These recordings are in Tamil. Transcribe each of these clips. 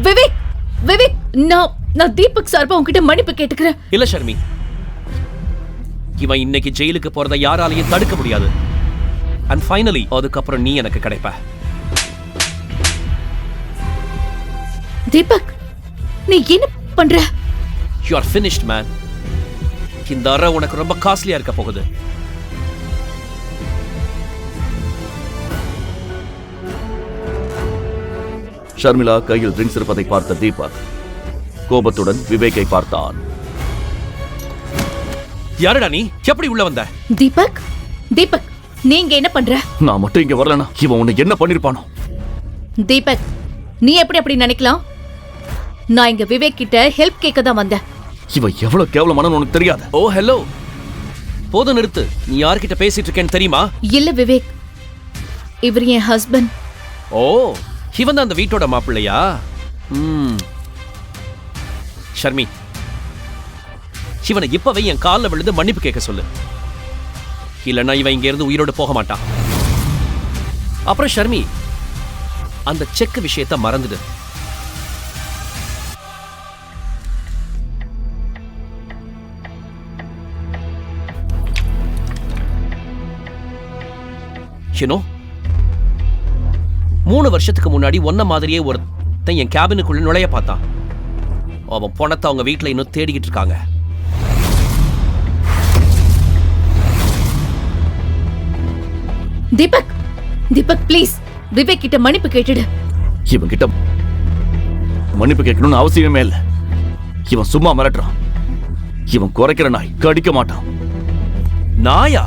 விவேக் விவேக், நான் தீபக் சார்பா உன்கிட்ட மன்னிப்பு கேட்டுக்கிறேன். இல்ல ஷர்மி, இவன் இன்னைக்கு ஜெயிலுக்கு போறதை யாராலையும் தடுக்க முடியாது. அண்ட் ஃபைனலி அதுக்கப்புறம் நீ எனக்கு கிடைப்ப. தீபக், நீ என்ன பண்ற? You are finished man. இந்த அறை உனக்கு ரொம்ப காஸ்ட்லியா இருக்க போகுது. ஷர்மிளா கையில் ட்ரிங்க்ஸ் இருப்பதை பார்த்த தீபக் கோபத்துடன் விவேக்கை பார்த்தான். யாரடா நீ? எப்படி உள்ள வந்த? தீபக், தீபக், நீங்க என்ன பண்ற? நான் மட்டும் இங்க வரலனா இவன் உன்னை என்ன பண்ணிருப்பானோ? தீபக், நீ எப்படி அப்படி நினைக்கலாம்? நான் இங்க விவேக் கிட்ட ஹெல்ப் கேட்க தான் வந்தேன். இவன் எவ்வளவு கேவலமானவன்னு உனக்கு தெரியாது. ஓ ஹலோ, போதும் நிறுத்து. நீ யார்கிட்ட பேசிட்டு இருக்கேன்னு தெரியுமா? இல்ல விவேக், இவர் என் ஹஸ்பண்ட். ஓ, இவன் தான் அந்த வீட்டோட மாப்பிள்ளையா? ஷர்மி, இவனை இப்பவே என் காலில் விழுந்து மன்னிப்பு கேட்க சொல்லு. இல்லைன்னா இவன் இங்க இருந்து உயிரோடு போக மாட்டான். அப்புறம் ஷர்மி, அந்த செக் விஷயத்தை மறந்துடு. யூனோ, 3 வருஷத்துக்கு முன்னாடி ஒன்ன மாதிரியே ஒருத்தன் என் கேபினுக்குள்ள நுழைய பார்த்தான். அவன் பணத்தை அவங்க வீட்டில் இன்னும் தேடிக்கிட்டு இருக்காங்க. தீபக், தீபக் ப்ளீஸ் விவேக் கிட்ட மன்னிப்பு கேட்டுடு. இவன் கிட்ட மன்னிப்பு கேட்கணும்னு அவசியமே இல்லை. இவன் சும்மா மிரட்டுறான். இவன் குறைக்கிற நாய், கடிக்க மாட்டான். நாயா?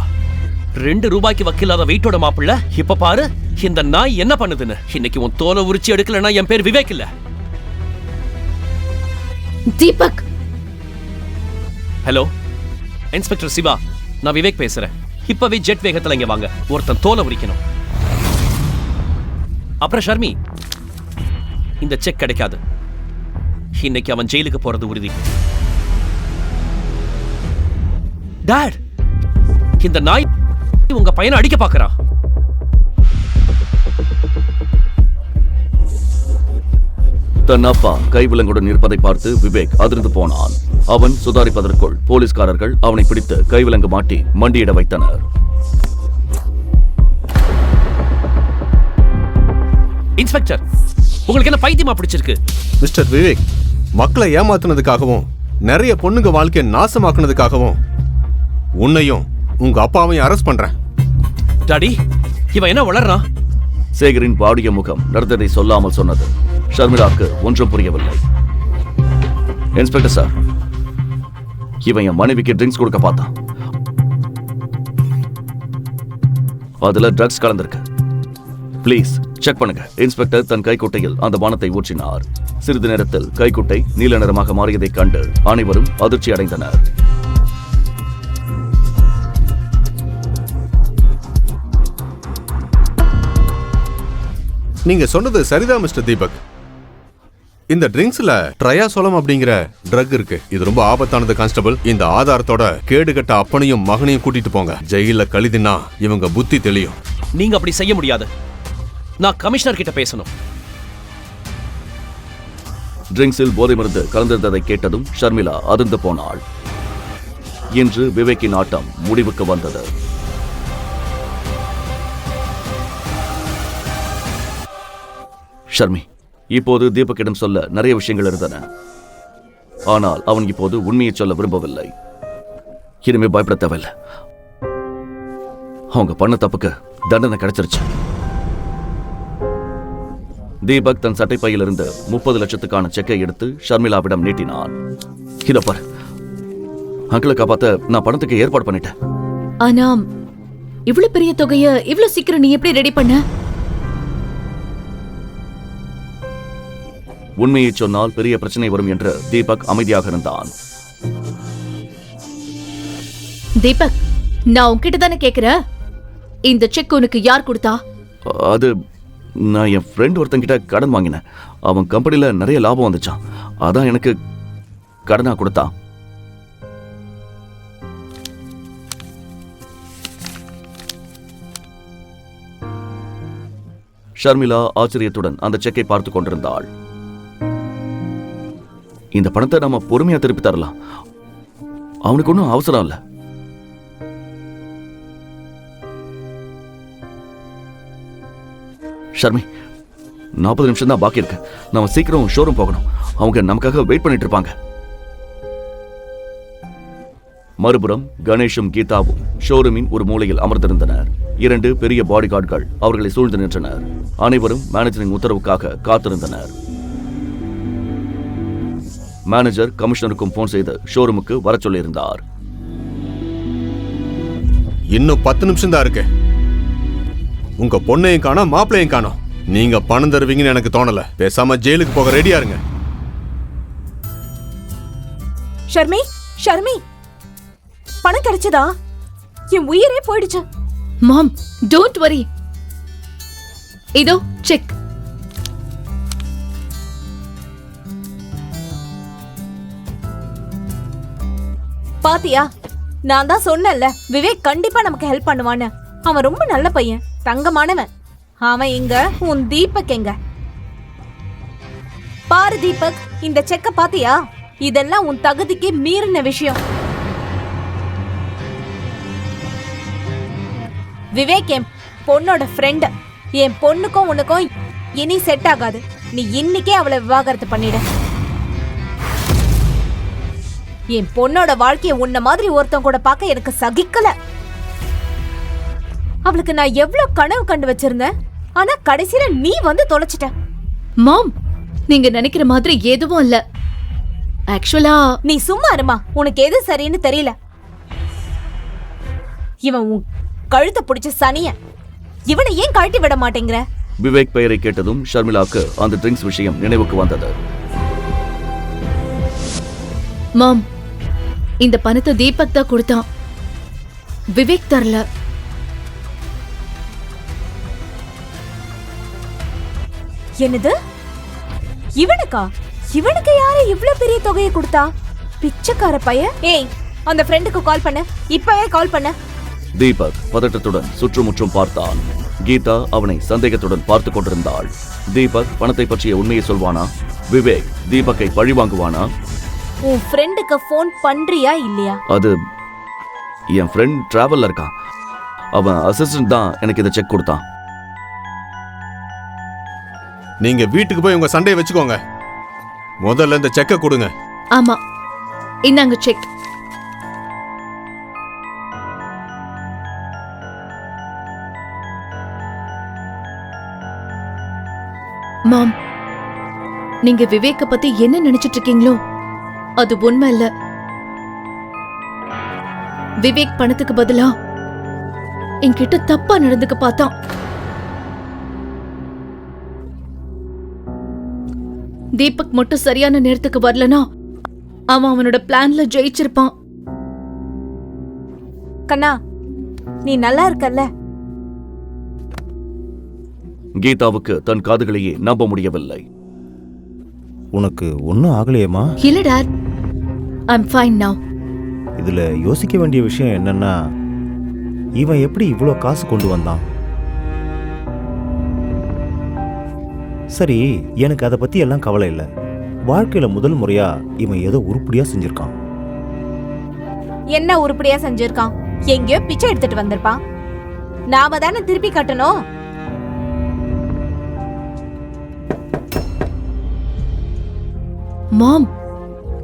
2 ரூபாய்க்கு வக்கில்லாத வீட்டோட மாப்பிள்ள இப்ப பாரு இந்த நாய் என்ன பண்ணுதுன்னு. இன்னைக்கு உன் தோலை உரிச்சு எடுக்கலன்னா என் பேர் விவேக் இல்ல. தீபக். ஹலோ இன்ஸ்பெக்டர் சிவா, நான் விவேக் பேசுறேன். இப்பவே ஜெட் வேகத்துல இங்க வாங்க. ஒருத்தன் தோலை உரிக்கணும். அப்புறம் ஷர்மி, இந்த செக் கிடைக்காது. இன்னைக்கு அவன் ஜெயிலுக்கு போறது உறுதி. டாட், இந்த நாய் உங்க பையனை அடிக்க பார்க்கறான். தன் அப்பா கைவிலங்குடன் இருப்பதை பார்த்து விவேக் அதிர்ந்து போனான். அவன் சுதாரிப்பதற்குள் போலீஸ்காரர்கள் அவனை பிடித்து கைவிலங்கு மாட்டி மண்டியிட வைத்தனர். இன்ஸ்பெக்டர், உங்களுக்கு என்ன பைத்தியமா பிடிச்சிருக்கு? மிஸ்டர் விவேக், மக்களை ஏமாத்துனதுக்காகவும் நிறைய பொண்ணுங்க வாழ்க்கையை நாசமாக்குனதுக்காகவும் உன்னையும் உங்க அப்பாவையும் அரெஸ்ட் பண்றேன். டாடி, இவன் என்ன வளர்றான்? சேகரின் வாடிய முகம் நடந்ததை சொல்லாமல் சொன்னது. ஷர்மிளாக்கு ஒன்றும் புரியவில்லை. இன்ஸ்பெக்டர் சார், இவன் என் மனைவிக்கு ட்ரிங்க்ஸ் கொடுக்க பார்த்தான். அதுல ட்ரக்ஸ் கலந்திருக்கு. பிளீஸ் செக் பண்ணுங்க. இன்ஸ்பெக்டர் தன் கைக்குட்டையில் அந்த பானத்தை ஊற்றினார். சிறிது நேரத்தில் கைக்குட்டை நீல நிறமாக மாறியதைக் கண்டு அனைவரும் அதிர்ச்சி அடைந்தனர். நீங்க சொன்னது சரிதான் மிஸ்டர் தீபக். இந்த ட்ரிங்க்ஸ்ல ட்ரையாசோலம் அப்படிங்கிற ட்ரக் இருக்கு. இது ரொம்ப ஆபத்தானது கான்ஸ்டபிள். இந்த ஆதாரத்தோட கேடுகட்ட அப்பனையும் மகனையும் கூட்டிட்டு போங்க. ஜெயில கழிதுனா இவங்க புத்தி தெளியும். நீங்க அப்படி செய்ய முடியாது. நான் கமிஷனர் கிட்ட பேசணும். ட்ரிங்க்ஸில் போதை மருந்து கலந்திருந்ததை கேட்டதும் ஷர்மிளா அதிர்ந்து போனாள். இன்று விவேக்கின் ஆட்டம் முடிவுக்கு வந்தது. ஷர்மி, இப்போது தீபக்கிடம் சொல்ல நிறைய விஷயங்கள் இருந்தன. ஆனால் அவன் இப்போது உண்மையை சொல்ல விரும்பவில்லை. இனிமே பயப்பட தேவையில்லை. அவங்க பண்ண தப்புக்கு தண்டனை கிடைச்சிருச்சு. தீபக் தன் சட்டை பையிலிருந்து 30 லட்சத்துக்கான செக்கை எடுத்து ஷர்மிளாவிடம் நீட்டினான். இத பாரு, அங்கிளை காப்பாத்த நான் பணத்துக்கு ஏற்பாடு பண்ணிட்டேன். ஆனா இவ்வளவு பெரிய தொகையை இவ்வளவு சீக்கிரம் நீ எப்படி ரெடி பண்ண? உண்மையை சொன்னால் பெரிய பிரச்சனை வரும் என்று தீபக் அமைதியாக இருந்தான். தீபக், நான் உன்கிட்ட தானே கேக்குறேன், இந்த செக் உனக்கு யார் கொடுத்தா? அது நான் என் ஃப்ரெண்ட் ஒருத்தங்கிட்ட கடன் வாங்கினேன். அவன் கம்பெனில நிறைய லாபம் வந்துச்சான். அதான் எனக்கு கடனா கொடுத்தான். ஷர்மிளா ஆச்சரியத்துடன் அந்த செக்கை பார்த்து கொண்டிருந்தாள். இந்த பணத்தை நாம பொறுமையா திருப்பி தரலாம். அவனுக்கு ஒன்றும் அவசரம் இல்லை. ஷர்மி, 40 நிமிஷம் தான் பாக்கி இருக்கு. நம்ம சீக்கிரம் ஷோரூம் போகணும். அவங்க நமக்காக வெயிட் பண்ணிட்டு இருப்பாங்க. மறுபுறம் கணேஷும் கீதாவும் ஷோரூமின் ஒரு மூலையில் அமர்ந்திருந்தனர். 2 பெரிய பாடி கார்டுகள் அவர்களை சூழ்ந்து நின்றனர். அனைவரும் மேனேஜரின் உத்தரவுக்காக காத்திருந்தனர். மேனேஜர் கமிஷனருக்கும் போன் செய்து ஷோரூமுக்கு வர சொல்லியிருந்தார். இன்னும் 10 நிமிஷம் தான் இருக்கு. உங்க பொண்ணையும் காணோம், மாப்பிள்ளையும் காணோம். நீங்க பணம் தருவீங்கன்னு எனக்கு தோணல. பேசாம ஜெயிலுக்கு போக ரெடியா இருங்க. ஷர்மி, ஷர்மி, பணம் கிடைச்சதா? என் உயிரே போயிடுச்சு. மாம், டோன்ட் வரி. இதோ செக். பாத்தியா, நான் தான் சொன்னேன்ல விவேக் கண்டிப்பா நமக்கு ஹெல்ப் பண்ணுவான்னு. அவன் ரொம்ப நல்ல பையன், தங்கமானவன். அவன் எங்க, உன் தீபக் எங்க? பாரு தீபக், இந்த செக்க பாத்தியா? இதெல்லாம் உன் தகுதிக்கு மீறின விஷயம். விவேக் என் பொண்ணோட ஃப்ரெண்ட். என் பொண்ணுக்கும் உனக்கும் இனி செட் ஆகாது. நீ இன்னைக்கே அவளை விவாகரத்து பண்ணிட. என் பொண்ணோட வாழ்க்கைய உன்ன மாதிரி ஒருத்தன் கூட பார்க்க எனக்கு சகிக்கல. அவளுக்கு நான் எவ்வளவு கனவு கண்டு வச்சிருந்தேன். ஆனா கடைசியில நீ வந்து தொலைச்சிட்ட. மாம், நீங்க நினைக்கிற மாதிரி எதுவும் இல்ல. ஆக்சுவலா நீ சும்மா இருமா, உனக்கு எது சரின்னு தெரியல. இவன் உன் கழுத்தை பிடிச்ச சனிய. இவனை ஏன் கழட்டி விட மாட்டேங்கிற? விவேக் பெயரை கேட்டதும் ஷர்மிளாக்கு அந்த ட்ரிங்க்ஸ் விஷயம் நினைவுக்கு வந்தது. மாம், இந்த பணத்தை தீபக் தான் கொடுத்தான், விவேக் தரல. என்னது? இவனுக்கா? இவனுக்கு யாரு இவ்வளவு பெரிய தொகையை கொடுத்தா? பிச்சைக்கார பையன். ஏய், அந்த ஃப்ரெண்டுக்கு கால் பண்ணு, இப்பவே கால் பண்ணு. தீபக் பதட்டத்துடன் சுற்றுமுற்றும் பார்த்தான். கீதா அவனை சந்தேகத்துடன் பார்த்து கொண்டிருந்தாள். தீபக் பணத்தை பற்றிய உண்மையை சொல்வானா? விவேக் தீபக்கை பழி வாங்குவானா? உன் ஃப்ரெண்டுக்கு ஃபோன் பண்றியா இல்லையா? அது என் ஃப்ரெண்ட் டிராவல்ல இருக்கான். அவன் அசிஸ்டன்ட் தான் எனக்கு இந்த செக் கொடுத்தான். நீங்க வீட்டுக்கு போய் உங்க சண்டையை வச்சுக்கோங்க. முதல்ல இந்த செக்கை கொடுங்க. ஆமா, இந்தாங்க செக். மாம், நீங்க விவேக்க பத்தி என்ன நினைச்சிட்டு இருக்கீங்களோ அது உண்மை இல்ல. விவேக் பணத்துக்கு பதிலா என்கிட்ட தப்பா நடந்துக்க பார்த்தான். தீபக் மட்டும் சரியான நேரத்துக்கு வரலனா அவன் அவனோட பிளான்ல ஜெயிச்சிருப்பான். கண்ணா, நீ நல்லா இருக்கல்ல? கீதாவுக்கு தன் காதுகளையே நம்ப முடியவில்லை. உனக்கு ஒன்றும் ஆகலையேம்மா? இல்ல டாட், ஐ அம் ஃபைன் நவ. இதுல யோசிக்க வேண்டிய விஷயம் என்னன்னா, இவன் எப்படி இவ்வளோ காசு கொண்டு வந்தான்? சரி, எனக்கு அதை பத்தி எல்லாம் கவலை இல்லை. வாழ்க்கையில முதல் முறையா இவன் ஏதோ உருப்படியா செஞ்சிருக்கான். என்ன உருப்படியா செஞ்சிருக்கான்? எங்கேயோ பிச்சை எடுத்துட்டு வந்திருப்பான். நாம தானே திருப்பி கட்டணும். மாம்,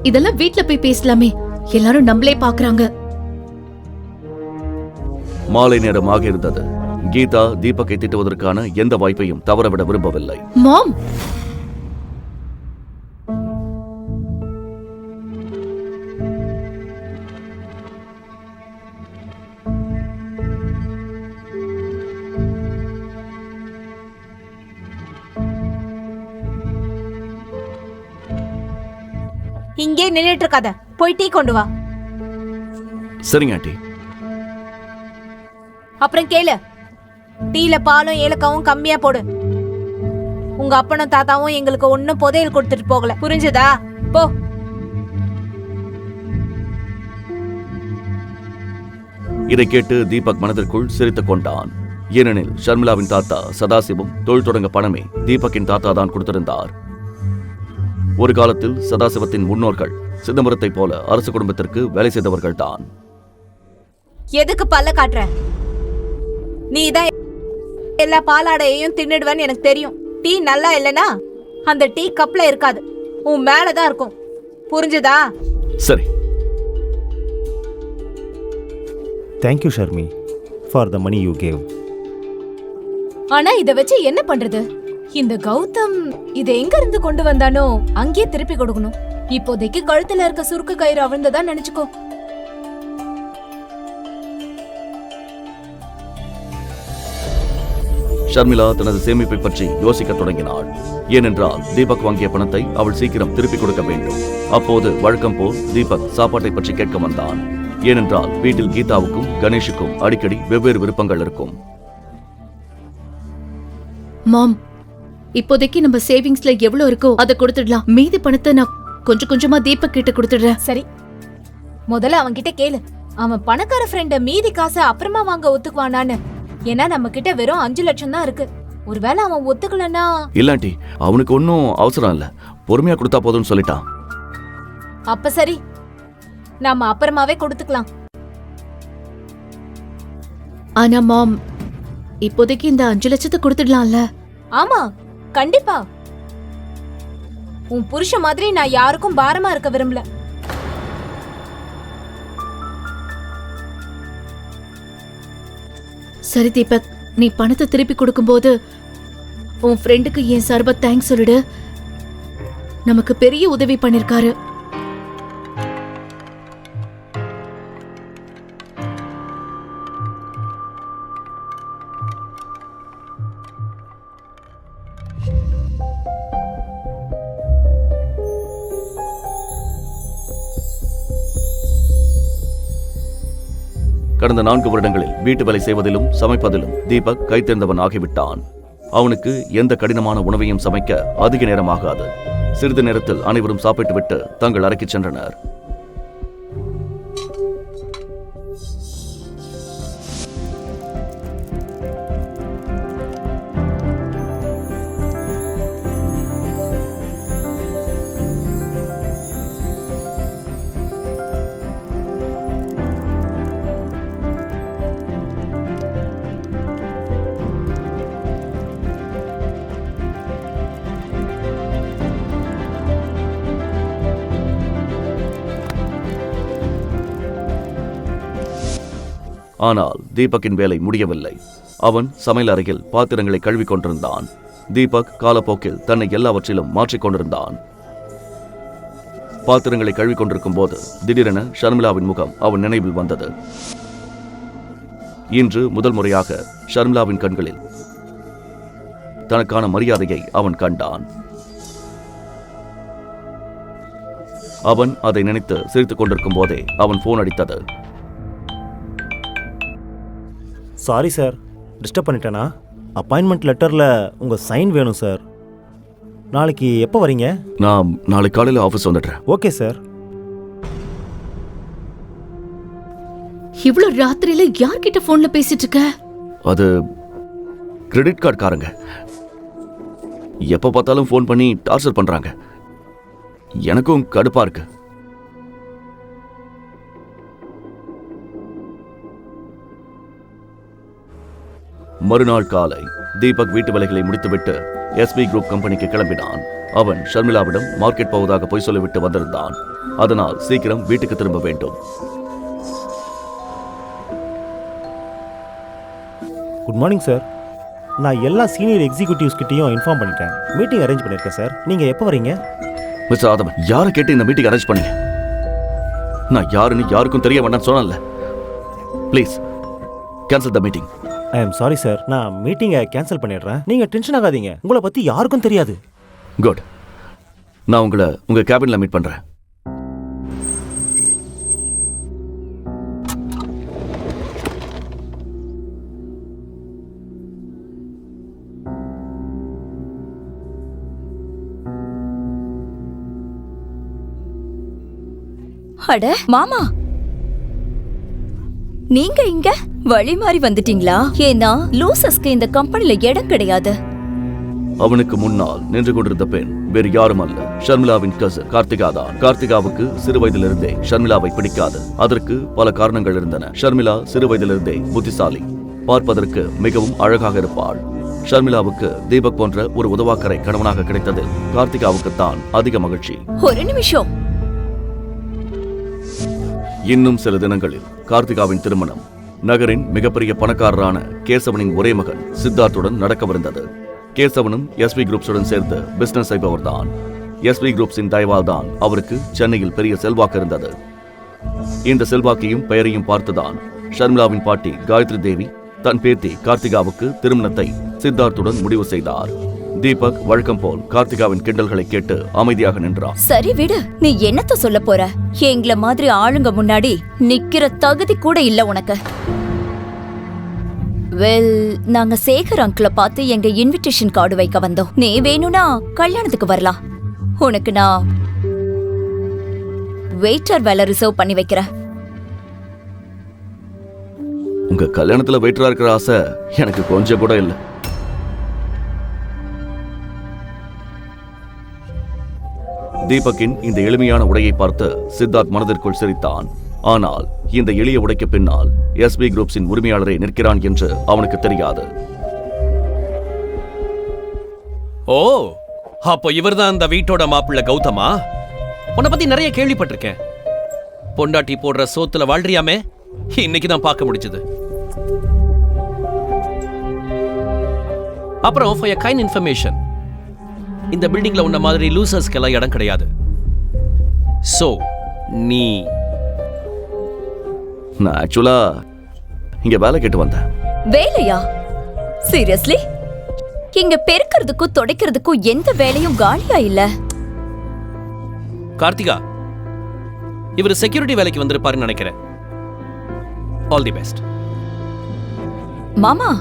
இதெல்லாம் வீட்ல போய் பேசலாமே, எல்லாரும் நம்மளே பாக்குறாங்க. மாலை நேரமாக இருந்தது. கீதா தீபக்கை திட்டுவதற்கான எந்த வாய்ப்பையும் தவறவிட விரும்பவில்லை. மாம், இங்கே நின்னுட்டு இருக்காத, போய் டீ கொண்டு வா. சரிங்க ஆண்டி. அப்புறம் கேளு, டீல பாலும் ஏலக்காவும் கம்மியா போடு. உங்க அப்பனும் தாத்தாவும் எங்களுக்கு ஒன்னும் புதையல் கொடுத்துட்டு போகல, புரிஞ்சுதா? போ. இதை கேட்டு தீபக் மனதிற்குள் சிரித்துக் கொண்டான். ஏனெனில் ஷர்மிளாவின் தாத்தா சதாசிவம் தொழில் தொடங்க பணமே தீபக்கின் தாத்தா தான் கொடுத்திருந்தார். ஒரு காலத்தில் சதாசிவத்தின் முன்னோர்கள் சிதம்பரத்தைப் போல அரச குடும்பத்திற்கு வேலை செய்தவர்கள் தான். எதுக்கு பல்ல காட்டுற? நீ தான் எல்லா பாலாடையையும் தின்னுடுவேன்னு எனக்கு தெரியும். டீ நல்லா இல்லனா அந்த டீ கப்ல இருக்காது, உன் மேலதான் இருக்கும். புரிஞ்சுதா? சரி. Thank you Sharmi for the money you gave. ஆனா இத வச்சு என்ன பண்றது? இந்த கௌதம் இத எங்க இருந்து கொண்டு வந்தானோ அங்கேயே திருப்பி கொடுக்கணும். இப்போதைக்கு கழுத்துல இருக்க சுருக்கு கயிறு அவிழ்ந்ததா நினைச்சுக்கோ. ஷர்மிளா தனது சேமிப்பை பற்றி யோசிக்க தொடங்கினாள். ஏனென்றால் தீபக் வாங்கிய பணத்தை அவள் சீக்கிரம் திருப்பிக் கொடுக்க வேண்டும். அப்போது வழக்கம் போல் தீபக் சாப்பாட்டை பற்றி கேட்க வந்தான். ஏனென்றால் வீட்டில் கீதாவுக்கும் கணேஷுக்கும் அடிக்கடி வெவ்வேறு விருப்பங்கள் இருக்கும். மாம், இப்போதைக்கு நம்ம சேவிங்ஸ்ல எவ்வளவு இருக்கோ அதை கொடுத்துடலாம். மீதி பணத்தை நான் கொஞ்சம் கொஞ்சமா தீபக் கிட்ட கொடுத்துடுறேன். சரி, முதல்ல அவன் கிட்ட கேளு, அவன் பணக்கார ஃப்ரெண்ட மீதி காசை அப்புறமா வாங்க ஒத்துக்குவானான்னு. ஏன்னா நம்ம கிட்ட வெறும் 5 லட்சம் தான் இருக்கு. ஒருவேளை அவன் ஒத்துக்கலன்னா? இல்லாண்டி அவனுக்கு ஒன்னும் அவசரம் இல்ல, பொறுமையா கொடுத்தா போதும்னு சொல்லிட்டான். அப்ப சரி, நாம அப்புறமாவே கொடுத்துக்கலாம். ஆனா மாம், இப்போதைக்கு இந்த 5 லட்சத்தை கொடுத்துடலாம்ல? ஆமா, கண்டிப்பா. உன் புருஷ மாதிரி நான் யாருக்கும் பாரமா இருக்க விரும்பல. சரி தீபக், நீ பணத்தை திருப்பி கொடுக்கும்போது உன் ஃப்ரெண்டுக்கு என் சார்பா தேங்க்ஸ் சொல்லிடு. நமக்கு பெரிய உதவி பண்ணிருக்காரு. கடந்த 4 வருடங்களில் வீட்டு வேலை செய்வதிலும் சமைப்பதிலும் தீபக் கைத்தேர்ந்தவன் ஆகிவிட்டான். அவனுக்கு எந்த கடினமான உணவையும் சமைக்க அதிக நேரம் ஆகாது. சிறிது நேரத்தில் அனைவரும் சாப்பிட்டுவிட்டு தங்கள் அறைக்கு சென்றனர். ஆனால் தீபக்கின் வேலை முடியவில்லை. அவன் சமையல் அறையில் பாத்திரங்களை கழுவிக் கொண்டிருந்தான். தீபக் காலப்போக்கில் தன்னை எல்லாவற்றிலும் மாற்றிக்கொண்டிருந்தான். பாத்திரங்களை கழுவிக் கொண்டிருக்கும் போது திடீரென ஷர்மிளாவின் முகம் அவன் நினைவில் வந்தது. இன்று முதல் முறையாக ஷர்மிளாவின் கண்களில் தனக்கான மரியாதையை அவன் கண்டான். அவன் அதை நினைத்து சிரித்துக் கொண்டிருக்கும் போதே அவன் போன் அடித்தது. சாரி சார், டிஸ்டர்ப் பண்ணிட்டேனா? அப்பாயின்மெண்ட் லெட்டரில் உங்கள் சைன் வேணும் சார். நாளைக்கு எப்போ வரீங்க? நான் நாளைக்கு காலையில் ஆஃபீஸ் வந்துடுறேன். Okay sir. இவ்வளவு ராத்திரியில யார்கிட்ட போன்ல பேசிட்டு இருக்க? அது கிரெடிட் கார்டுக்காரங்க. எப்போ பார்த்தாலும் ஃபோன் பண்ணி டார்ச்சர் பண்ணுறாங்க. எனக்கும் கடுப்பாக இருக்கு. மறுநாள் காலை தீபக் வீட்டு வேலைகளை முடித்துவிட்டு எஸ்பி குரூப் கம்பெனிக்கு கிளம்பினான். அவன் ஷர்மிளாவிடம் மார்க்கெட் போவதாக பொய் சொல்லிவிட்டு வந்திருந்தான். அதனால் சீக்கிரம் வீட்டுக்கு திரும்ப வேண்டும். Good morning sir. நான் எல்லா சீனியர் எக்ஸிக்யூட்டிவ்ஸ் கிட்டையும் இன்ஃபார்ம் பண்ணிட்டேன். மீட்டிங் அரேஞ்ச் பண்ணியிருக்கேன் சார். நீங்கள் எப்போ வரீங்க? மிஸ்டர் ஆதவன், யாரை கேட்டு இந்த மீட்டிங் அரேஞ்ச் பண்ணீங்க? நான் யாருன்னு யாருக்கும் தெரிய வேண்டாம்னு சொன்னேன்ல. Please cancel the meeting. I am sorry sir. நான் மீட்டிங்கை கேன்சல் பண்ணிடுறேன். நீங்கள் டென்ஷன் ஆகாதீங்க. உங்களை பற்றி யாருக்கும் தெரியாது. குட். நான் உங்களை உங்கள் கேபினில் மீட் பண்ணுறேன். அட மாமா, நீங்க இங்க வழி மாறி வந்துட்டீங்களா? ஏன்னா லூசஸ்க்கு இந்த கம்பெனில இடம் கிடையாது. அவனுக்கு முன்னால் நின்று கொண்டிருந்த பெண் வேறு யாரும் அல்ல, ஷர்மிளாவின் கசின் கார்த்திகா தான். கார்த்திகாவுக்கு சிறு வயதிலிருந்தே ஷர்மிளாவை பிடிக்காது. அதற்கு பல காரணங்கள் இருந்தன. ஷர்மிளா சிறு வயதிலிருந்தே புத்திசாலி, பார்ப்பதற்கு மிகவும் அழகாக இருப்பாள். ஷர்மிளாவுக்கு தீபக் போன்ற ஒரு உதவாக்கரை கணவனாக கிடைத்ததில் கார்த்திகாவுக்கு தான் அதிக மகிழ்ச்சி. ஒரு நிமிஷம். இன்னும் சில தினங்களில் கார்த்திகாவின் திருமணம் நகரின் மிகப்பெரிய பணக்காரரான கேசவனின் ஒரே மகன் சித்தார்த்துடன் நடக்கவிருந்தது. கேசவனும் எஸ்வி குரூப்ஸுடன் சேர்ந்து பிசினஸ் செய்பவர்தான். எஸ்வி குரூப்ஸின் தயவால் தான் அவருக்கு சென்னையில் பெரிய செல்வாக்கு இருந்தது. இந்த செல்வாக்கையும் பெயரையும் பார்த்துதான் ஷர்மிளாவின் பாட்டி காயத்ரி தேவி தன் பேத்தி கார்த்திகாவுக்கு திருமணத்தை சித்தார்த்துடன் முடிவு செய்தார். தீபக் வழக்கம் போல் கார்த்திகாவின் கிண்டல்களை கேட்டு அமைதியாக நின்றார். சரி விடு, நீ என்னத்த சொல்ல போற? எங்கள மாதிரி ஆளுங்க முன்னாடி நிக்கிற தகுதி கூட இல்ல உனக்கு. வெல், நாங்க சேகர் அங்கிள பார்த்து எங்க இன்விடேஷன் கார்டு வைக்க வந்தோம். நீ வேணும்னா கல்யாணத்துக்கு வரலாம். உனக்கு நான் வெயிட்டர் வேலை ரிசர்வ் பண்ணி வைக்கிறேன். உங்க கல்யாணத்துல வெயிட்டரா இருக்கிற ஆசை எனக்கு கொஞ்சம் கூட இல்லை. தீபக்கின் இந்த எளிமையான உடையை பார்த்து சித்தார்த் மனதிற்குள் சிரித்தான். ஆனால் இந்த எளிய உடைக்கு பின்னால் எஸ்பி குரூப்ஸின் உரிமையாளரே நிற்கிறான் என்று அவனுக்கு தெரியாது. ஓ, அப்போ இவர்தான் அந்த வீட்டோட மாப்பிள்ளை கௌதமா? உன்னை பத்தி நிறைய கேள்விப்பட்டிருக்கேன். பொண்டாட்டி போடுற சோத்துல வாழ்றியாமே, இன்னைக்கு தான் பார்க்க முடிஞ்சது. அப்புறம் for your kind information, இந்த பில்டிங்ல உன்ன மாதிரி லூசர்ஸ்க்கெல்லாம் இடம் கிடையாது. சோ நீ? நான் ஆக்சுவலா இங்க வேலை கேட்டு வந்தேன். வேலையா? சீரியஸ்லி? இங்க பெருக்கிறதுக்கும் துடைக்கிறதுக்கும் எந்த வேலையும் காலியா இல்ல. கார்த்திகா, இவர் செக்யூரிட்டி வேலைக்கு வந்திருப்பாருன்னு நினைக்கிறேன். All the best. மாமா,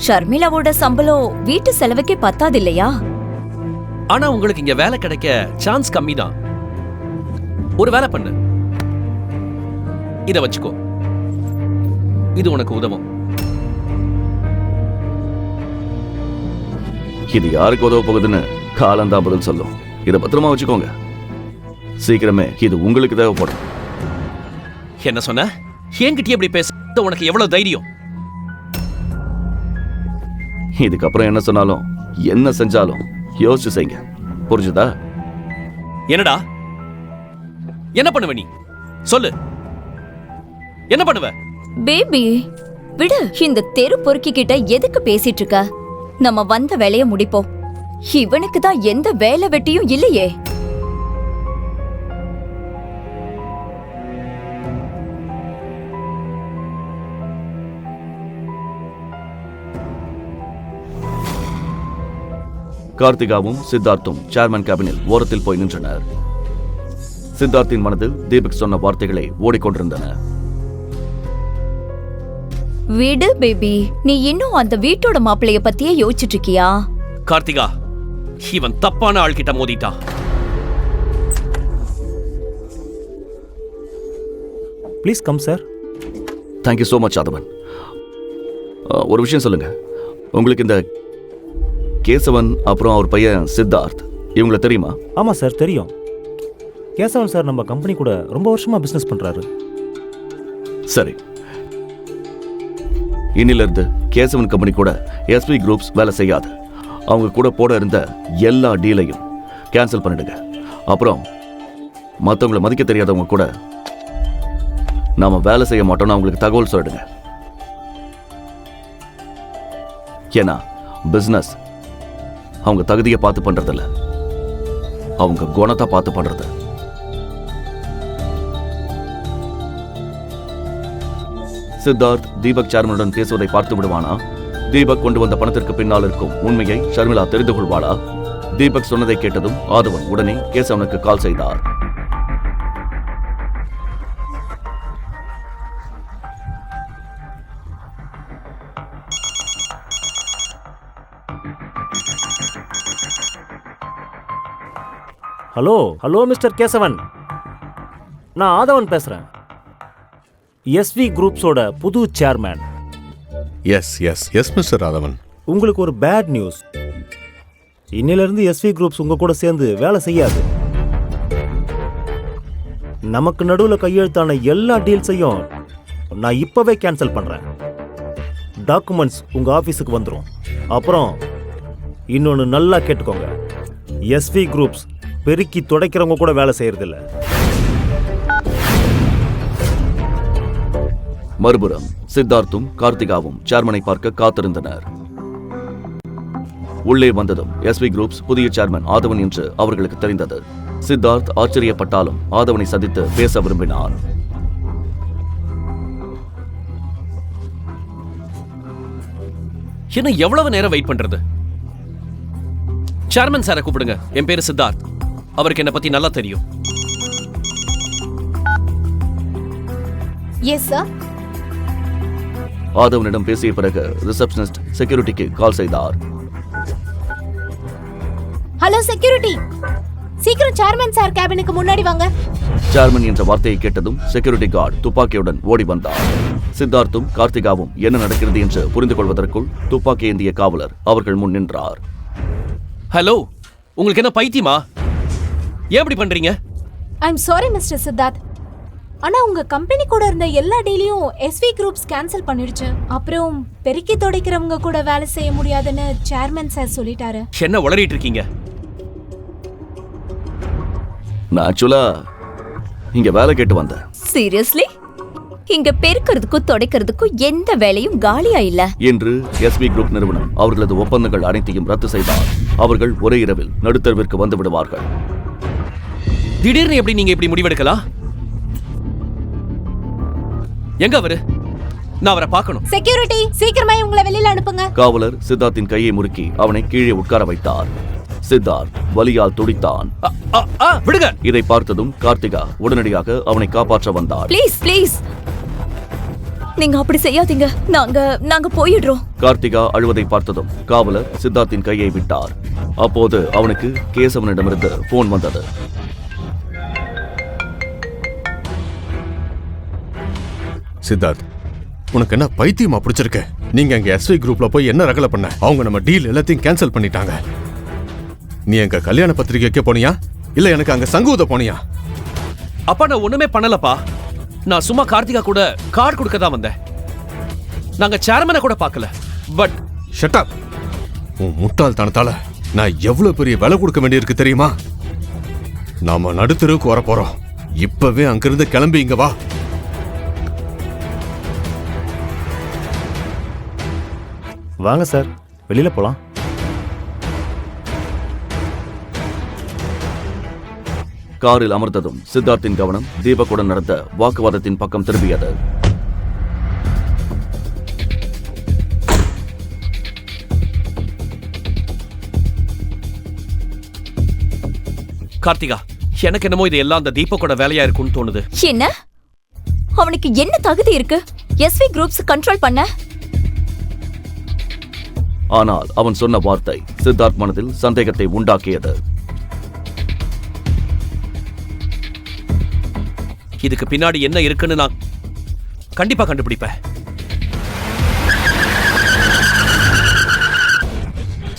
ஷர்மிளாவோட சம்பளம் வீட்டு செலவுக்கே பத்தாது இல்லையா? ஆனா உங்களுக்கு இங்க வேலை கிடைக்க சான்ஸ் கம்மி தான். ஒரு வேலை பண்ணு, இத வச்சுக்கோ. இது உனக்கு உதவும். இது யாருக்கு உதவ போகுதுன்னு காலந்தான் பதில் சொல்லும். இதை பத்திரமா வச்சுக்கோங்க. சீக்கிரமே இது உங்களுக்கு தேவைப்படும். என்ன சொன்ன? என்கிட்ட எப்படி பேச உனக்கு எவ்வளவு தைரியம்? இதுக்கப்புறம் என்ன சொன்னாலும் என்ன செஞ்சாலும் யோசிச்சு செய்யுங்க. புரிஞ்சுதா? என்னடா என்ன பண்ணுவ நீ? சொல்லு, என்ன பண்ணுவ? பேபி விடு. இந்த தெரு பொறுக்கி கிட்ட எதுக்கு பேசிட்டு இருக்க? நம்ம வந்த வேலைய முடிப்போம். இவனுக்கு தான் எந்த வேலை வெட்டியும் இல்லையே. கார்த்திகாவும் சித்தார்த்தும் சேர்மன் கேபினில் ஓரத்தில் போய் நின்றனர். சித்தார்த்தின் மனதில் தீபக் சொன்ன வார்த்தைகளை ஓடிக்கொண்டிருந்தன. விடு பேபி, நீ இன்னும் அந்த வீட்டோட மாப்பிளைய பத்தியே யோசிச்சுட்டு இருக்கியா? கார்த்திகா, இவன் தப்பான ஆள்கிட்ட மோதிட்டான். Please come sir. Thank you so much Aadhavan. ஒரு விஷயம் சொல்லுங்க, உங்களுக்கு இந்த கேசவன் அப்புறம் அவர் பையன் சித்தார்த் இவங்களை தெரியுமா? ஆமாம் சார், தெரியும். கேசவன் சார் நம்ம கம்பெனி கூட ரொம்ப வருஷமாக பிஸ்னஸ் பண்ணுறாரு. சரி, இன்னிலிருந்து கேசவன் கம்பெனி கூட எஸ்பி குரூப்ஸ் வேலை செய்யாது. அவங்க கூட போட இருந்த எல்லா டீலையும் கேன்சல் பண்ணிடுங்க. அப்புறம் மற்றவங்களை மதிக்க தெரியாதவங்க கூட நாம வேலை செய்ய மாட்டோம்னு அவங்களுக்கு தகவல் சொல்லிடுங்க. ஏன்னா பிசினஸ் அவங்க தகுதியை பார்த்து பண்றதில்ல, அவங்க குணத்தை பார்த்து பண்றது. சித்தார்த் தீபக் சேர்மனுடன் பேசுவதை பார்த்து விடுவானா? தீபக் கொண்டு வந்த பணத்திற்கு பின்னால் இருக்கும் உண்மையை ஷர்மிளா தெரிந்து கொள்வாளா? தீபக் சொன்னதை கேட்டதும் ஆதவன் உடனே கேசவனுக்கு கால் செய்தார். ஹலோ ஹலோ மிஸ்டர் கேசவன், நான் ஆதவன் பேசுகிறேன். எஸ்வி குரூப்ஸோட புது chairman. Yes yes yes mister Radhavan. உங்களுக்கு ஒரு பேட் நியூஸ். இன்னிலிருந்து எஸ்வி குரூப்ஸ் உங்க கூட சேர்ந்து வேலை செய்யாது. நமக்கு நடுவில் கையெழுத்தான எல்லா டீல்ஸையும் நான் இப்பவே கேன்சல் பண்றேன். டாக்குமெண்ட்ஸ் உங்க ஆபீஸுக்கு வந்துடும். அப்புறம் இன்னொன்னு நல்லா கேட்டுக்கோங்க, எஸ்வி குரூப்ஸ் பெருக்கி துடைக்கிறவங்க கூட வேலை செய்யறதில்ல. மறுபுறம் சித்தார்த்தும் கார்த்திகாவும் சேர்மனை பார்க்க காத்திருந்தனர். உள்ளே வந்ததும் எஸ்வி குரூப்ஸ் புதிய சேர்மன் ஆதவன் என்று அவர்களுக்கு தெரிந்தது. சித்தார்த் ஆச்சரியப்பட்டாலும் ஆதவனை சந்தித்து பேச விரும்பினார். என்ன எவ்வளவு நேரம் வெயிட் பண்றது? சேர்மன் சாரை கூப்பிடுங்க. என் பேரு சித்தார்த். அவருக்கு என்ன பத்தி நல்லா தெரியும். Yes sir. ஆதவனிடம் பேசிய பிறகு ரிசப்ஷனிஸ்ட் செக்யூரிட்டிக்கு கால் செய்தார். ஹலோ செக்யூரிட்டி, சீக்கிரம் சேர்மன் சார் கேபினுக்கு முன்னாடி வாங்க. சேர்மன் என்ற வார்த்தையை கேட்டதும் செக்யூரிட்டி கார்டு துப்பாக்கியுடன் ஓடி வந்தார். சித்தார்த்தும் கார்த்திகாவும் என்ன நடக்கிறது என்று புரிந்து கொள்வதற்குள் துப்பாக்கி ஏந்திய காவலர் அவர்கள் முன் நின்றார். ஹலோ, உங்களுக்கு என்ன பைத்தியமா? ஏன் இப்படி பண்றீங்க? I'm sorry mister Siddharth. ஆனா உங்க கம்பெனி கூட இருந்த எல்லா டீலையும் எஸ்வி குரூப்ஸ் கேன்சல் பண்ணிடுச்சு. அப்புறம் பெருக்கி துடைக்கிறவங்க கூட வேலை செய்ய முடியாதுன்னு சேர்மன் சார் சொல்லிட்டாரு. என்ன உளறிட்டு இருக்கீங்க? நான் ஆக்சுவலா இங்க வேலை கேட்டு வந்தேன். சீரியஸ்லி? இங்க பெருக்கிறதுக்கும் துடைக்கிறதுக்கும் எந்த வேலையும் காலியா இல்ல என்று எஸ்வி குரூப் நிறுவனம் அவர்களது ஒப்பந்தங்கள் அனைத்தையும் ரத்து செய்தார். அவர்கள் ஒரே இரவில் நடுத்தருவிற்கு வந்து விடுவார்கள். திடீர்னு எப்படி நீங்க இப்படி முடிவெடுக்கலாம்? எங்க அவரு? நான் அவரை பார்க்கணும். செக்யூரிட்டி, சீக்கிரமா உங்களை வெளியில அனுப்புங்க. காவலர் சித்தார்த்தின் கையை முறுக்கி அவனை கீழே உட்கார வைத்தார். சித்தார்த் வலியால் துடித்தான். விடுங்க. இதை பார்த்ததும் கார்த்திகா உடனடியாக அவனை காப்பாற்ற வந்தார். ப்ளீஸ் ப்ளீஸ், நீங்க அப்படி செய்யாதீங்க. நாங்க போயிடுறோம். கார்த்திகா அழுவதை பார்த்ததும் காவலர் சித்தார்த்தின் கையை விட்டார். அப்போது அவனுக்கு கேசவனிடமிருந்து போன் வந்தது. சித்தார்த், உனக்கு என்ன பைத்தியமா பிடிச்சிருக்கு? நீங்க எங்க எஸ்வி குரூப்ல போய் என்ன ரகலை பண்ண? அவங்க நம்ம டீல் எல்லாத்தையும் கேன்சல் பண்ணிட்டாங்க. நீ எங்க கல்யாண பத்திரிகைக்கு போனியா இல்ல எனக்கு அங்க சங்கூத போனியா? அப்பா, நான் ஒண்ணுமே பண்ணலப்பா. நான் சும்மா கார்த்திகா கூட கார்டு கொடுக்க தான் வந்தேன். நாங்க சேர்மனை கூட பார்க்கல. But shut up. உன் முட்டாள்தனத்தால நான் எவ்வளவு பெரிய விலை கொடுக்க வேண்டியிருக்கு தெரியுமா? நாம நடுத்தருவுக்கு வர போறோம். இப்பவே அங்கிருந்து கிளம்பி இங்க வா. வாங்க சார், வெளியில போலாம். காரில் அமர்ந்ததும் சித்தார்த்தின் கவனம் தீபக்குடன் நடந்த வாக்குவாதத்தின் பக்கம் திரும்பியது. கார்த்திகா, எனக்கு என்னமோ இது எல்லாம் அந்த தீபக்கோட வேலையா இருக்கும்னு தோணுது. என்ன? அவனுக்கு என்ன தகுதி இருக்கு எஸ்வி குரூப்ஸ் கண்ட்ரோல் பண்ண? ஆனால் அவன் சொன்ன வார்த்தை சித்தார்த் மனதில் சந்தேகத்தை உண்டாக்கியது. இதுக்கு பின்னாடி என்ன இருக்குன்னு நான் கண்டிப்பா கண்டுபிடிப்பேன்.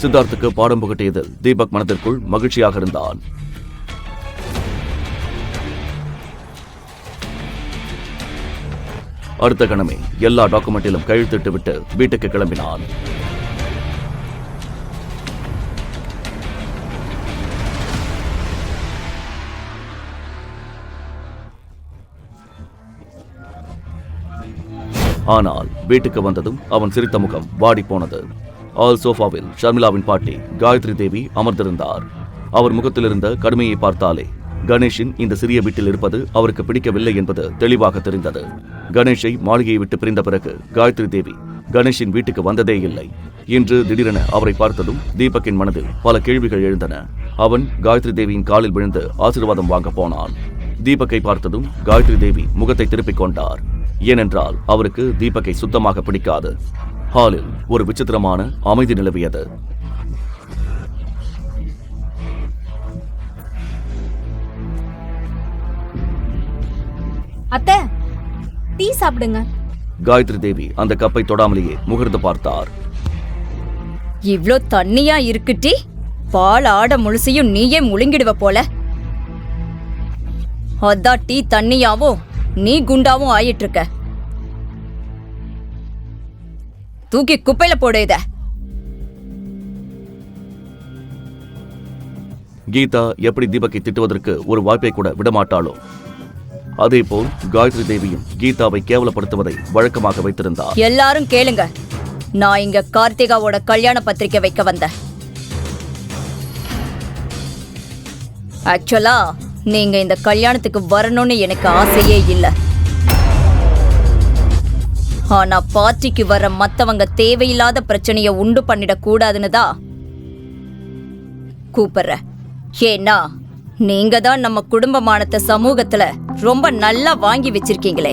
சித்தார்த்துக்கு பாடம் புகட்டியதில் தீபக் மனதிற்குள் மகிழ்ச்சியாக இருந்தான். அடுத்த கணமே எல்லா டாக்குமெண்டிலும் கையெழுத்திட்டு விட்டு வீட்டுக்கு கிளம்பினான். ஆனால் வீட்டுக்கு வந்ததும் அவன் சிரித்த முகம் வாடி போனது. ஆல் சோஃபாவில் ஷர்மிளாவின் பாட்டி காயத்ரி தேவி அமர்ந்திருந்தார். அவர் முகத்தில் இருந்த கடுமையை பார்த்தாலே கணேஷின் இந்த சிறிய வீட்டில் இருப்பது அவருக்கு பிடிக்கவில்லை என்பது தெளிவாக தெரிந்தது. கணேஷை மாளிகையை விட்டு பிரிந்த பிறகு காயத்ரி தேவி கணேஷின் வீட்டுக்கு வந்ததே இல்லை. இன்று திடீரென அவரை பார்த்ததும் தீபக்கின் மனதில் பல கேள்விகள் எழுந்தன. அவன் காயத்ரி தேவியின் காலில் விழுந்து ஆசீர்வாதம் வாங்க போனான். தீபக்கை பார்த்ததும் காயத்ரி தேவி முகத்தை திருப்பிக் கொண்டார். ஏனென்றால் அவருக்கு தீபக்கை சுத்தமாக பிடிக்காது. ஹாலில் ஒரு விசித்திரமான அமைதி நிலவியது. அத்தை, டீ சாப்பிடுங்க. காயத்ரி தேவி அந்த கப்பை தொடாமலேயே முகர்ந்து பார்த்தார். இவ்ளோ தண்ணியா இருக்கு டீ? பால் ஆட முழுசையும் நீயே முழுங்கிடுவ போல. அதான் டீ தண்ணியாவும் நீ குண்டாவும் ஆயிட்டு இருக்க. தூக்கி குப்பையில போடு இத. கீதா எப்படி தீபக்கை திட்டுவதற்கு ஒரு வாய்ப்பை கூட விடமாட்டாளோ அதேபோல் காயத்ரி தேவியும் கீதாவை கேவலப்படுத்துவதை வழக்கமாக வைத்திருந்தார். எல்லாரும் கேளுங்க, நான் இங்க கார்த்திகாவோட கல்யாண பத்திரிக்கை வைக்க வந்தேன். ஆக்சுவலா நீங்க இந்த கல்யாணத்துக்கு வரணும்னு எனக்கு ஆசையே இல்ல. ஆனா பார்ட்டிக்கு வர மத்தவங்க தேவையில்லாத பிரச்சனைய உண்டு பண்ணிடக் கூடாதுன்னு தான் கூப்பிடுறேன். ஏன்னா நீங்க தான் நம்ம குடும்பமானத்தை சமூகத்துல ரொம்ப நல்லா வாங்கி வச்சிருக்கீங்களே.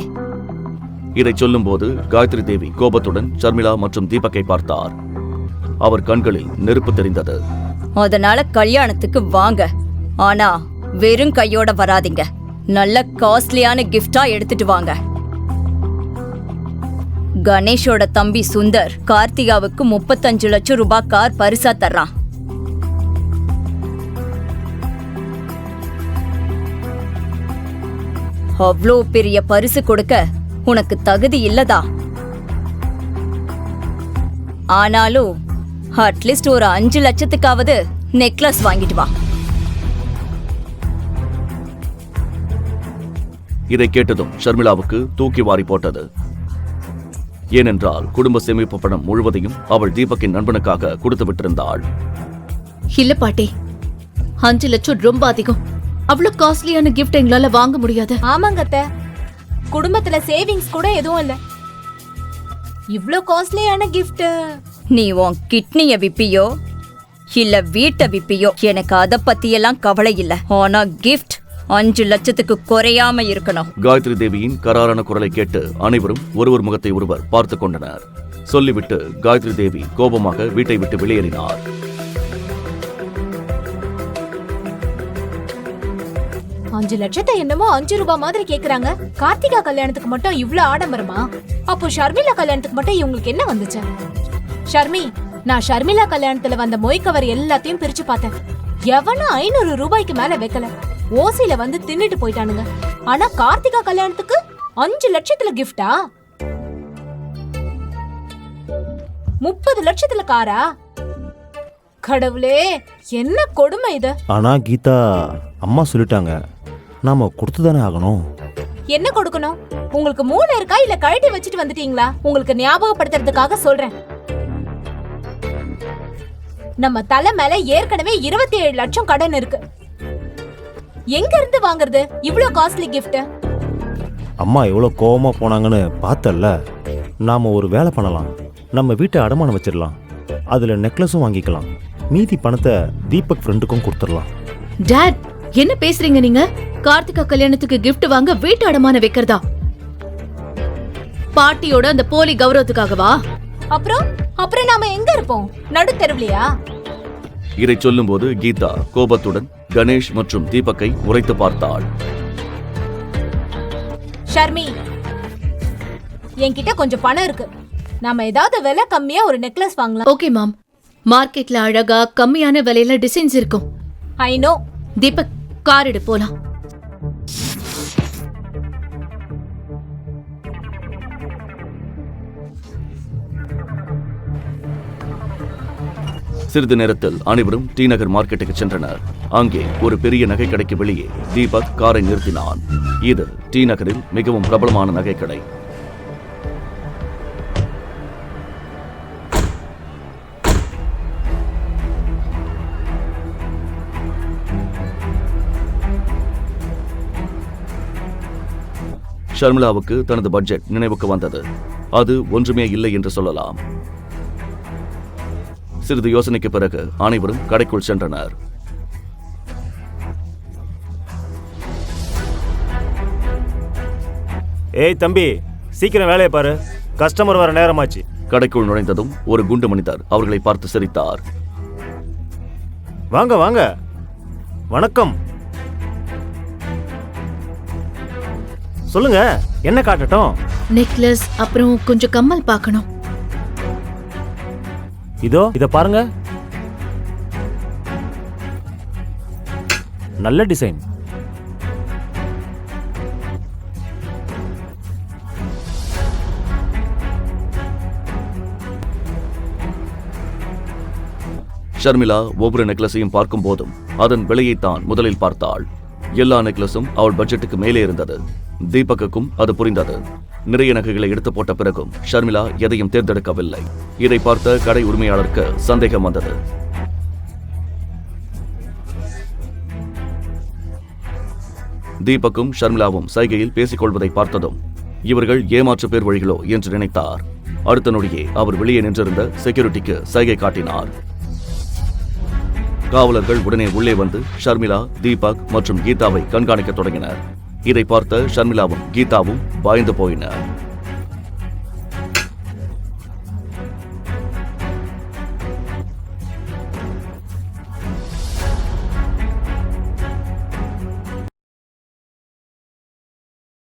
இதை சொல்லும்போது காயத்ரி தேவி கோபத்துடன் ஷர்மிளா மற்றும் தீபக்கை பார்த்தார். அவர் கண்களில் நெருப்பு தெரிந்தது. அதனால கல்யாணத்துக்கு வாங்க, ஆனா வெறும் கையோட வராதீங்க. நல்ல காஸ்ட்லியான கிஃப்டா எடுத்துட்டு வாங்க. கணேஷோட தம்பி சுந்தர் கார்த்திகாவுக்கு 35 லட்சம் ரூபாய் கார் பரிசா தர்றான். அவ்வளோ பெரிய பரிசு கொடுக்க உனக்கு தகுதி இல்லதா? ஆனாலும் அட்லீஸ்ட் ஒரு 5 லட்சத்துக்காவது நெக்லஸ் வாங்கிட்டு வா. இதை கேட்டதும் ஷர்மிளாவுக்கு தூக்கி வாரி போட்டது. ஏனென்றால் குடும்ப சேமிப்பு பணம் முழுவதையும் அவள் தீபக்கின் நண்பனுக்காக கொடுத்து விட்டிருந்தாள். இல்ல பாட்டி, 5 லட்சம் ரொம்ப அதிகம். அவ்வளவு காஸ்ட்லியான கிஃப்ட் எங்களால வாங்க முடியாது. ஆமாங்க அத்தை, குடும்பத்துல சேவிங்ஸ் கூட எதுவும் இல்ல. இவ்ளோ காஸ்ட்லியான கிஃப்ட். நீ உன் கிட்னிய விப்பியோ இல்ல வீட்டை விப்பியோ, எனக்கு அத பத்தியெல்லாம் கவலை இல்ல. ஆனா கிஃப்ட் 5 லட்சத்துக்கு குறையாம இருக்கணும். காயத்ரி தேவியின் கராரான குரலை கேட்டு அனைவரும் ஒருவர் முகத்தை ஒருவர் பார்த்து கொண்டனர். சொல்லிவிட்டு காயத்ரி தேவி கோபமாக வீட்டை விட்டு வெளியேறினார். அஞ்சு லட்சத்தை என்னமோ 5 ரூபாய் மாதிரி கேக்குறாங்க. கார்த்திகா கல்யாணத்துக்கு மட்டும் இவ்ளோ ஆடம்பரமா? அப்போ ஷர்மிளா கல்யாணத்துக்கு மட்டும் இவங்களுக்கு என்ன வந்துச்சு? நான் ஷர்மிளா கல்யாணத்துல வந்த மொய் கவர் எல்லாத்தையும் பிரிச்சு பார்த்தேன். எவனும் 500 ரூபாய்க்கு மேல வைக்கல. ஓசில வந்து தின்னுட்டு போயிட்டானுங்க. ஆனா கார்த்திகா கல்யாணத்துக்கு 5 லட்சத்துல கிஃப்டா? 30 லட்சத்துல காரா? கடவுளே, என்ன கொடுமை இது! ஆனா கீதா அம்மா சொல்லிட்டாங்க, நாம கொடுத்துதானே ஆகணும். என்ன கொடுக்கணும்? உங்களுக்கு மூளை இருக்கா இல்ல கழட்டி வச்சுட்டு வந்துட்டீங்களா? உங்களுக்கு ஞாபகப்படுத்துறதுக்காக சொல்றேன். நம்ம தலை மேல ஏற்கனவே 27 லட்சம் கடன் இருக்கு. எங்க இருந்து வாங்குறது இவ்ளோ காஸ்ட்லி கிஃப்ட்? அம்மா எவ்வளவு கோவமா போனாங்கன்னு பார்த்தல்ல. நாம ஒரு வேலை பண்ணலாம். நம்ம வீட்டை அடமானம் வச்சிடலாம். அதுல நெக்லஸும் வாங்கிக்கலாம். மீதி பணத்தை தீபக் ஃப்ரெண்டுக்கும் கொடுத்துடலாம். டாட், என்ன பேசுறீங்க நீங்க? கார்த்திகா கல்யாணத்துக்கு கிஃப்ட் வாங்க வீட்டு அடமான வைக்கிறதா? பாட்டியோட அந்த போலி கௌரவத்துக்காகவா? அப்புறம் நாம எங்க இருப்போம்? நடு தெருவுலையா? இதை சொல்லும்போது கீதா கோபத்துடன் கணேஷ் மற்றும் தீபக்கை உரைத்து பார்த்தாள். ஷர்மி, என்கிட்ட கொஞ்சம் பணம் இருக்கு. நாம ஏதாவது விலை கம்மியா ஒரு நெக்லஸ் வாங்கலாம். ஓகே மாம், மார்க்கெட்ல அழகா கம்மியான விலையில டிசைன்ஸ் இருக்கும். I know. தீபக், கார் எடு போலாம். சிறிது நேரத்தில் அனைவரும் டி நகர் மார்க்கெட்டுக்கு சென்றனர். அங்கே ஒரு பெரிய நகை கடைக்கு வெளியே தீபக் காரை நிறுத்தினான். இது டி நகரில் மிகவும் பிரபலமான நகைக்கடை. ஷர்மிளாவுக்கு தனது பட்ஜெட் நினைவுக்கு வந்தது. அது ஒன்றுமே இல்லை என்று சொல்லலாம். சிறிது யோசனைக்கு பிறகு அனைவரும் கடைக்குள் சென்றனர். ஏய் தம்பி, சீக்கிரம் வேலையை பாரு, கஸ்டமர் வர நேரமாச்சு. கடைக்குள் நுழைந்ததும் ஒரு குண்டு மனிதர் அவர்களை பார்த்து சிரித்தார். வாங்க வாங்க, வணக்கம். சொல்லுங்க, என்ன காட்டட்டும்? நெக்லஸ், அப்புறம் கொஞ்சம் கம்மல் பார்க்கணும். இதோ இத பாருங்க. நல்ல டிசைன். ஷர்மிளா ஒவ்வொரு நெக்லஸையும் பார்க்கும் போதும் அதன் விலையைத்தான் முதலில் பார்த்தாள். எல்லா நெக்லஸும் அவள் பட்ஜெட்டுக்கு மேலே இருந்தது. தீபக்குக்கும் அது புரிந்தது. நிறைய நகைகளை எடுத்து போட்ட பிறகும் ஷர்மிளா எதையும் தேர்ந்தெடுக்கவில்லை. இதை பார்த்த கடை உரிமையாளருக்கு சந்தேகம் வந்தது. தீபக்கும் ஷர்மிளாவும் சைகையில் பேசிக் கொள்வதை பார்த்ததும் இவர்கள் ஏமாற்று பேர் வழிகளோ என்று நினைத்தார். அடுத்த நொடியே அவர் வெளியே நின்றிருந்த செக்யூரிட்டிக்கு சைகை காட்டினார். காவலர்கள் உடனே உள்ளே வந்து ஷர்மிளா, தீபக் மற்றும் கீதாவை கண்காணிக்க தொடங்கினர். இதை பார்த்த ஷர்மிளாவும் கீதாவும் பயந்து போயினர்.